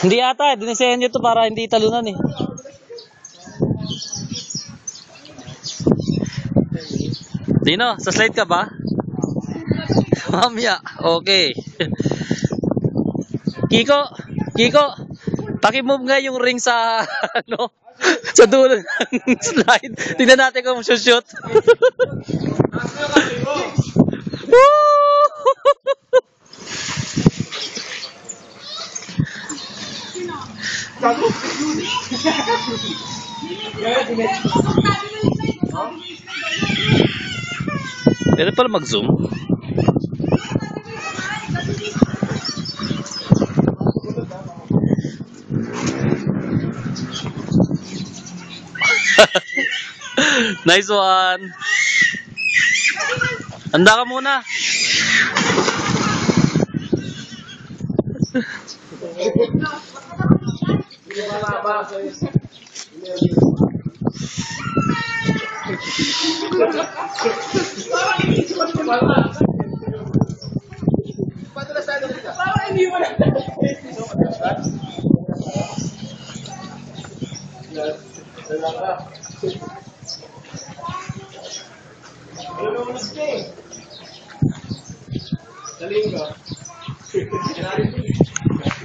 Hindi ata, dinisenyo nyo to para hindi talunan eh. Dino, sa slide ka ba? Mamaya, okay. Kiko, paki-move nga yung ring sa ano, sa dulo ng slide. Tingnan natin kung shoot. Pwede pala mag-zoom. Nice one. Handa ka muna.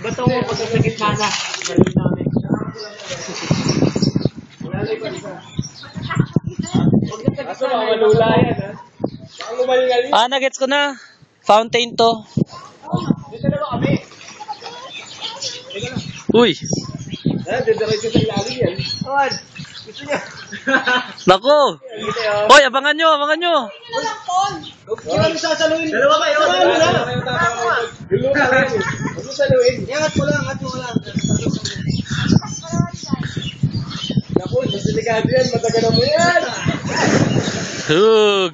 Ba't ako pagkasakit sana? Nagets ko na. Fountain to. Uy. Nako. Hoy, abangan nyo. Kailan sasaluin? Dalawa kayo. Angat mo lang. Naku, mas delikado yan. Matagal mo yan. Hug.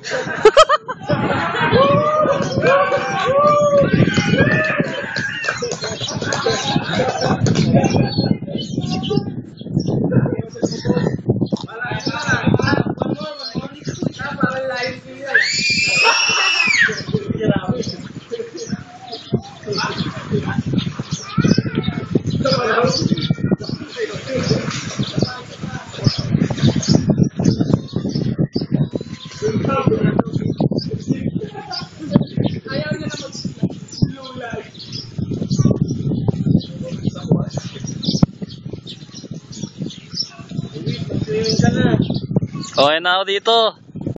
Okay na ako dito.